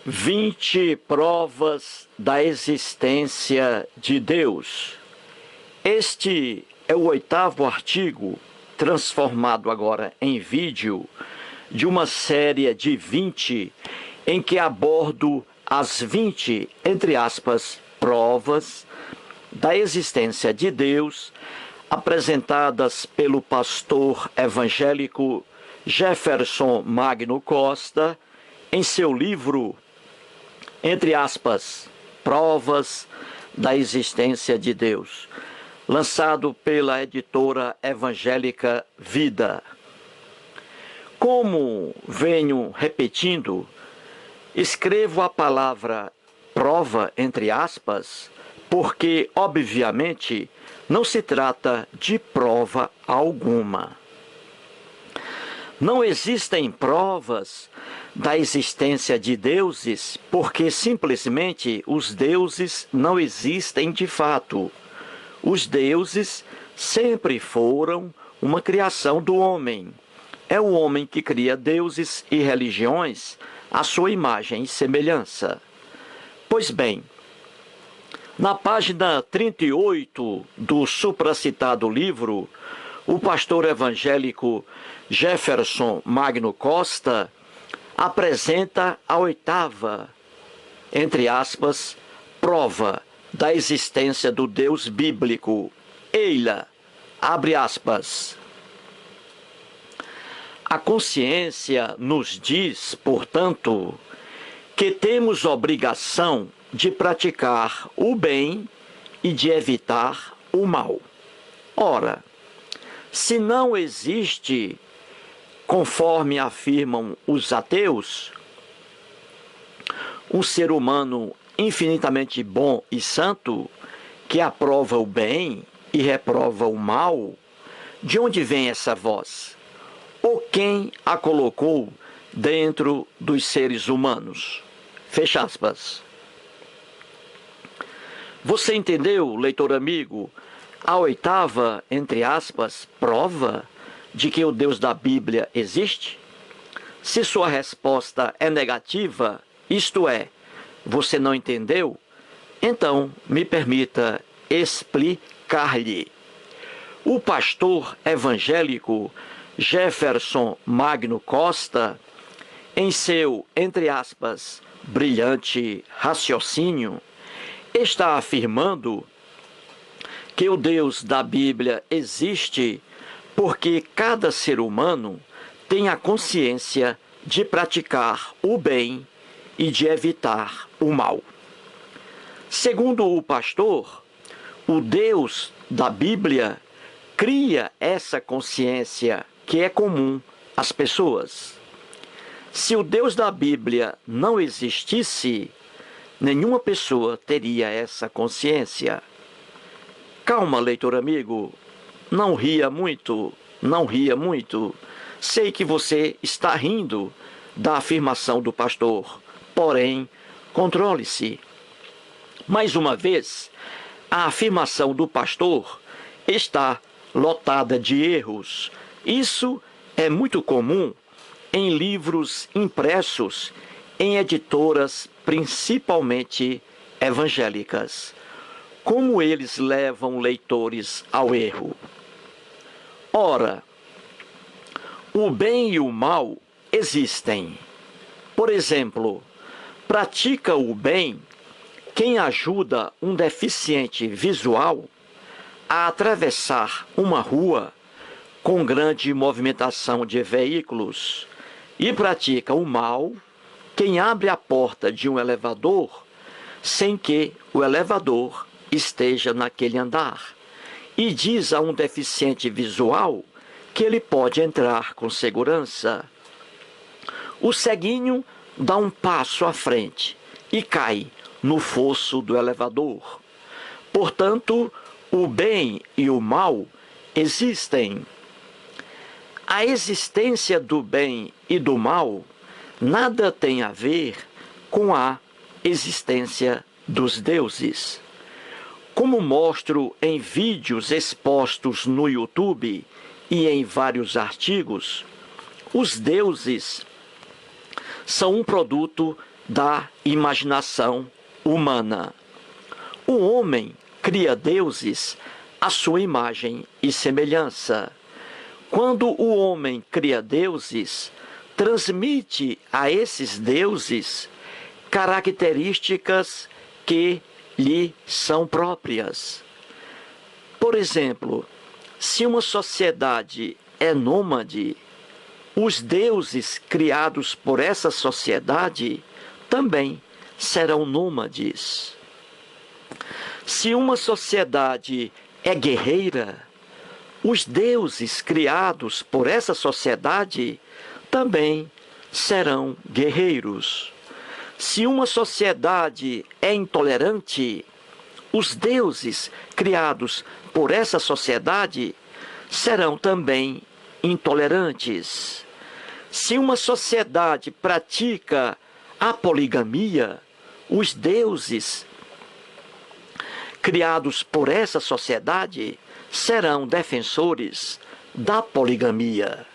20 provas da existência de Deus. Este é o 8º artigo, transformado agora em vídeo, de uma série de 20, em que abordo as 20, entre aspas, provas da existência de Deus, apresentadas pelo pastor evangélico Jefferson Magno Costa, em seu livro, entre aspas, Provas da Existência de Deus, lançado pela editora evangélica Vida. Como venho repetindo, escrevo a palavra prova, entre aspas, porque, obviamente, não se trata de prova alguma. Não existem provas da existência de deuses porque simplesmente os deuses não existem de fato. Os deuses sempre foram uma criação do homem. É o homem que cria deuses e religiões à sua imagem e semelhança. Pois bem, na página 38 do supracitado livro, o pastor evangélico Jefferson Magno Costa apresenta a 8ª, entre aspas, prova da existência do Deus bíblico. Eila, abre aspas. A consciência nos diz, portanto, que temos obrigação de praticar o bem e de evitar o mal. Ora, se não existe, conforme afirmam os ateus, um ser humano infinitamente bom e santo que aprova o bem e reprova o mal, de onde vem essa voz? Ou quem a colocou dentro dos seres humanos? Fecha aspas. Você entendeu, leitor amigo, a 8ª, entre aspas, prova de que o Deus da Bíblia existe? Se sua resposta é negativa, isto é, você não entendeu, então me permita explicar-lhe. O pastor evangélico Jefferson Magno Costa, em seu, entre aspas, brilhante raciocínio, está afirmando que o Deus da Bíblia existe porque cada ser humano tem a consciência de praticar o bem e de evitar o mal. Segundo o pastor, o Deus da Bíblia cria essa consciência que é comum às pessoas. Se o Deus da Bíblia não existisse, nenhuma pessoa teria essa consciência. Calma, leitor amigo, não ria muito, não ria muito. Sei que você está rindo da afirmação do pastor, porém, controle-se. Mais uma vez, a afirmação do pastor está lotada de erros. Isso é muito comum em livros impressos em editoras principalmente evangélicas. Como eles levam leitores ao erro? Ora, o bem e o mal existem. Por exemplo, pratica o bem quem ajuda um deficiente visual a atravessar uma rua com grande movimentação de veículos, e pratica o mal quem abre a porta de um elevador sem que o elevador esteja naquele andar e diz a um deficiente visual que ele pode entrar com segurança. O ceguinho dá um passo à frente e cai no fosso do elevador. Portanto, o bem e o mal existem. A existência do bem e do mal nada tem a ver com a existência dos deuses. Como mostro em vídeos expostos no YouTube e em vários artigos, os deuses são um produto da imaginação humana. O homem cria deuses à sua imagem e semelhança. Quando o homem cria deuses, transmite a esses deuses características que lhe são próprias. Por exemplo, se uma sociedade é nômade, os deuses criados por essa sociedade também serão nômades. Se uma sociedade é guerreira, os deuses criados por essa sociedade também serão guerreiros. Se uma sociedade é intolerante, os deuses criados por essa sociedade serão também intolerantes. Se uma sociedade pratica a poligamia, os deuses criados por essa sociedade serão defensores da poligamia.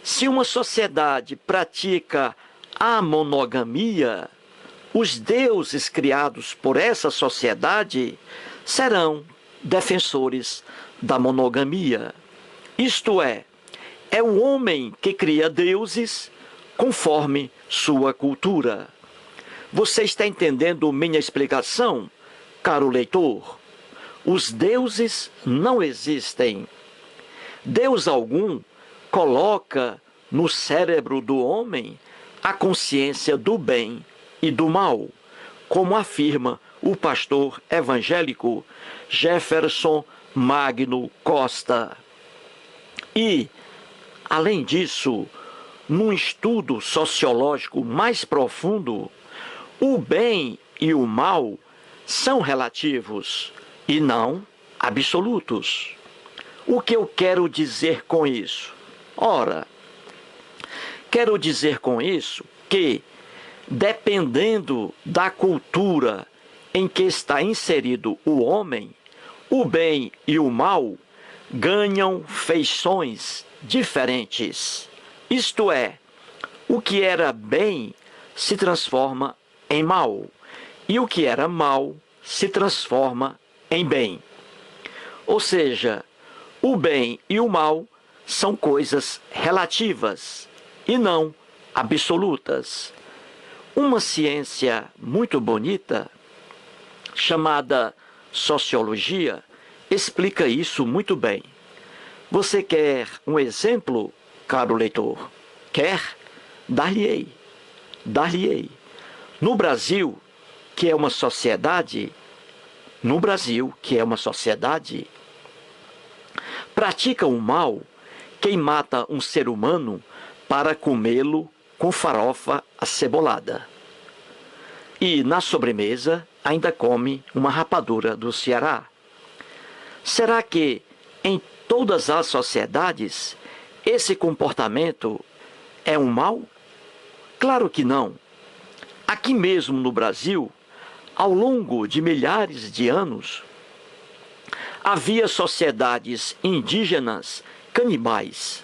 Se uma sociedade pratica a monogamia, os deuses criados por essa sociedade serão defensores da monogamia. Isto é o homem que cria deuses conforme sua cultura. Você está entendendo minha explicação, caro leitor? Os deuses não existem. Deus algum coloca no cérebro do homem a consciência do bem e do mal, como afirma o pastor evangélico Jefferson Magno Costa. E, além disso, num estudo sociológico mais profundo, o bem e o mal são relativos e não absolutos. O que eu quero dizer com isso? Ora, quero dizer com isso que, dependendo da cultura em que está inserido o homem, o bem e o mal ganham feições diferentes. Isto é, o que era bem se transforma em mal, e o que era mal se transforma em bem. Ou seja, o bem e o mal são coisas relativas e não absolutas. Uma ciência muito bonita, chamada sociologia, explica isso muito bem. Você quer um exemplo, caro leitor? Quer? Dar-lhe-ei. Dar-lhe-ei. No Brasil, que é uma sociedade, pratica o mal quem mata um ser humano para comê-lo com farofa acebolada. E na sobremesa ainda come uma rapadura do Ceará. Será que em todas as sociedades esse comportamento é um mal? Claro que não. Aqui mesmo no Brasil, ao longo de milhares de anos, havia sociedades indígenas canibais.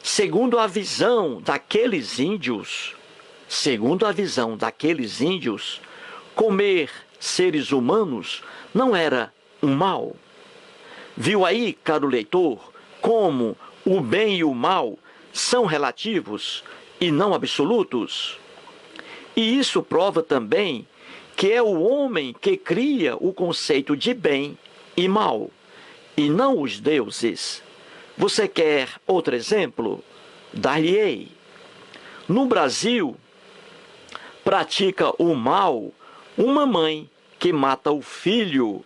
Segundo a visão daqueles índios, comer seres humanos não era um mal. Viu aí, caro leitor, como o bem e o mal são relativos e não absolutos? E isso prova também que é o homem que cria o conceito de bem e mal, e não os deuses. Você quer outro exemplo? Dar-lhe-ei. No Brasil, pratica o mal uma mãe que mata o filho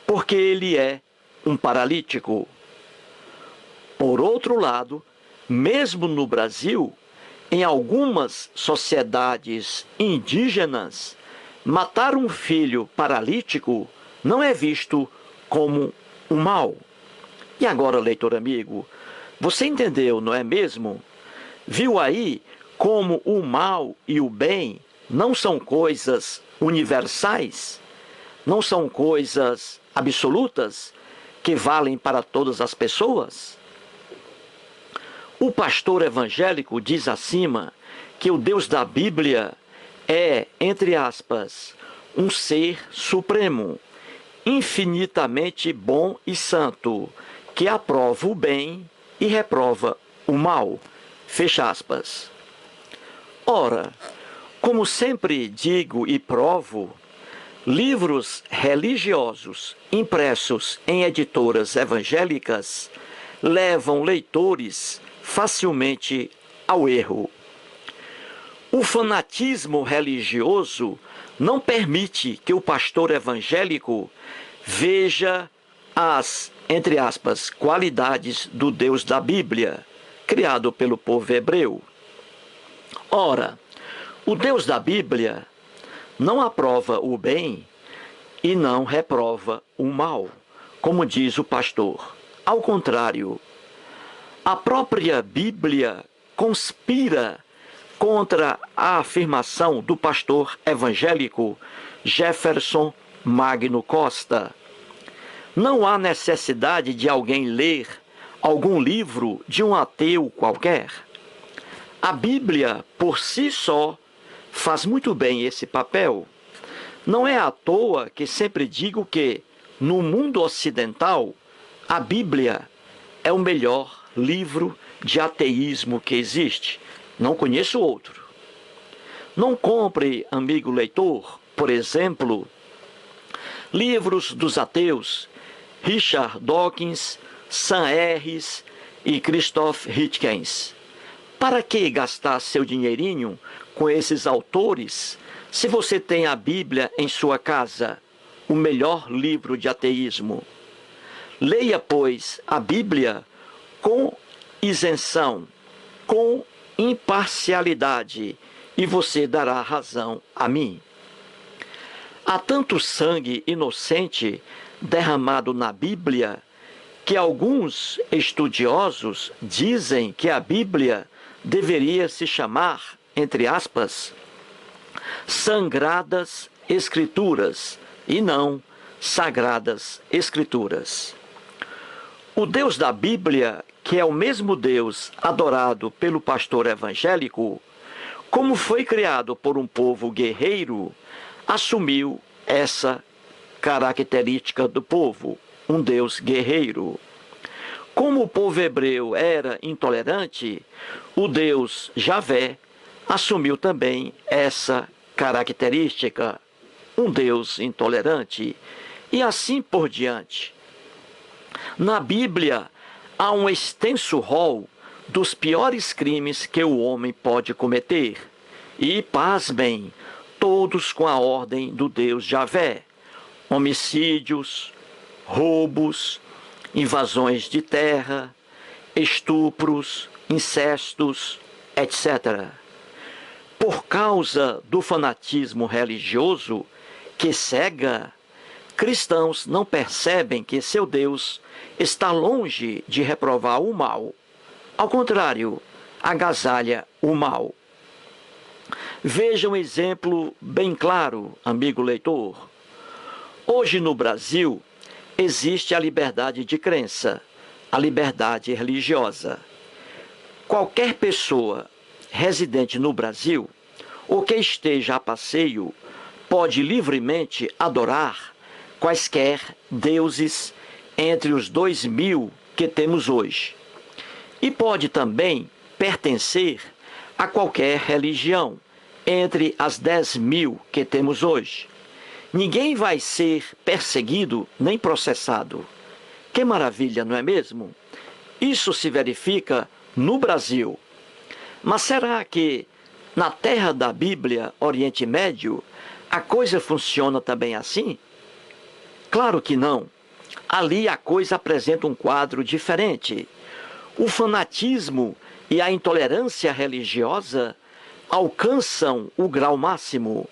porque ele é um paralítico. Por outro lado, mesmo no Brasil, em algumas sociedades indígenas, matar um filho paralítico não é visto como um mal. E agora, leitor amigo, você entendeu, não é mesmo? Viu aí como o mal e o bem não são coisas universais? Não são coisas absolutas que valem para todas as pessoas? O pastor evangélico diz acima que o Deus da Bíblia é, entre aspas, um ser supremo, infinitamente bom e santo, que aprova o bem e reprova o mal. Fecha aspas. Ora, como sempre digo e provo, livros religiosos impressos em editoras evangélicas levam leitores facilmente ao erro. O fanatismo religioso não permite que o pastor evangélico veja as, entre aspas, qualidades do Deus da Bíblia, criado pelo povo hebreu. Ora, o Deus da Bíblia não aprova o bem e não reprova o mal, como diz o pastor. Ao contrário, a própria Bíblia conspira contra a afirmação do pastor evangélico Jefferson Magno Costa. Não há necessidade de alguém ler algum livro de um ateu qualquer. A Bíblia, por si só, faz muito bem esse papel. Não é à toa que sempre digo que, no mundo ocidental, a Bíblia é o melhor livro de ateísmo que existe. Não conheço outro. Não compre, amigo leitor, por exemplo, livros dos ateus Richard Dawkins, Sam Harris e Christoph Hitchens. Para que gastar seu dinheirinho com esses autores se você tem a Bíblia em sua casa, o melhor livro de ateísmo? Leia, pois, a Bíblia com isenção, com imparcialidade, e você dará razão a mim. Há tanto sangue inocente derramado na Bíblia que alguns estudiosos dizem que a Bíblia deveria se chamar, entre aspas, Sagradas Escrituras e não Sagradas Escrituras. O Deus da Bíblia, que é o mesmo Deus adorado pelo pastor evangélico, como foi criado por um povo guerreiro, assumiu essa característica do povo, um Deus guerreiro. Como o povo hebreu era intolerante, o Deus Javé assumiu também essa característica, um Deus intolerante, e assim por diante. Na Bíblia, há um extenso rol dos piores crimes que o homem pode cometer, e, pasmem, todos com a ordem do Deus Javé: homicídios, roubos, invasões de terra, estupros, incestos, etc. Por causa do fanatismo religioso que cega, cristãos não percebem que seu Deus está longe de reprovar o mal. Ao contrário, agasalha o mal. Veja um exemplo bem claro, amigo leitor. Hoje no Brasil existe a liberdade de crença, a liberdade religiosa. Qualquer pessoa residente no Brasil ou que esteja a passeio pode livremente adorar quaisquer deuses entre os 2.000 que temos hoje. E pode também pertencer a qualquer religião entre as 10.000 que temos hoje. Ninguém vai ser perseguido nem processado. Que maravilha, não é mesmo? Isso se verifica no Brasil. Mas será que na terra da Bíblia, Oriente Médio, a coisa funciona também assim? Claro que não. Ali a coisa apresenta um quadro diferente. O fanatismo e a intolerância religiosa alcançam o grau máximo.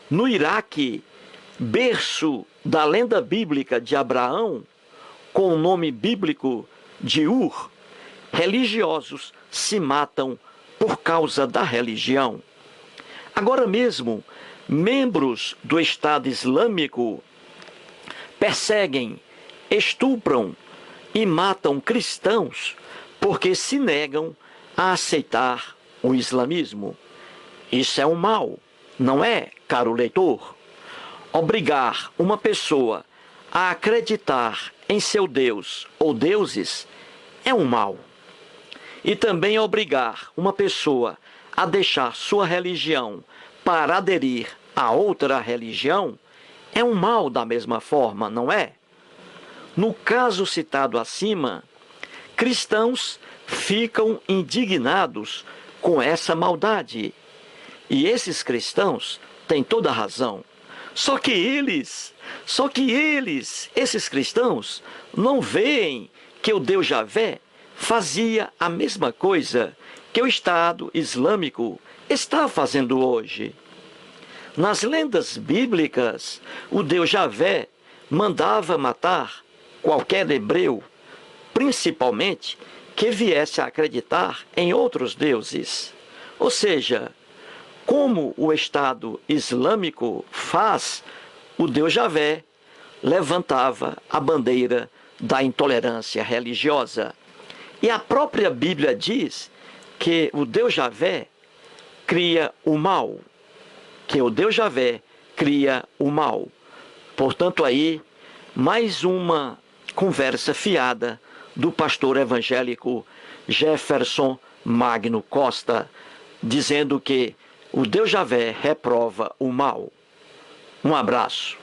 No Iraque, berço da lenda bíblica de Abraão, com o nome bíblico de Ur, religiosos se matam por causa da religião. Agora mesmo, membros do Estado Islâmico perseguem, estupram e matam cristãos porque se negam a aceitar o islamismo. Isso é um mal, não é, caro leitor? Obrigar uma pessoa a acreditar em seu Deus ou deuses é um mal. E também obrigar uma pessoa a deixar sua religião para aderir a outra religião é um mal da mesma forma, não é? No caso citado acima, cristãos ficam indignados com essa maldade. E esses cristãos têm toda a razão. Só que eles, esses cristãos, não veem que o Deus Javé fazia a mesma coisa que o Estado Islâmico está fazendo hoje. Nas lendas bíblicas, o Deus Javé mandava matar qualquer hebreu, principalmente que viesse a acreditar em outros deuses. Ou seja, como o Estado Islâmico faz, o Deus Javé levantava a bandeira da intolerância religiosa. E a própria Bíblia diz que o Deus Javé cria o mal. Que o Deus Javé cria o mal. Portanto, aí, mais uma conversa fiada do pastor evangélico Jefferson Magno Costa, dizendo que o Deus Javé reprova o mal. Um abraço.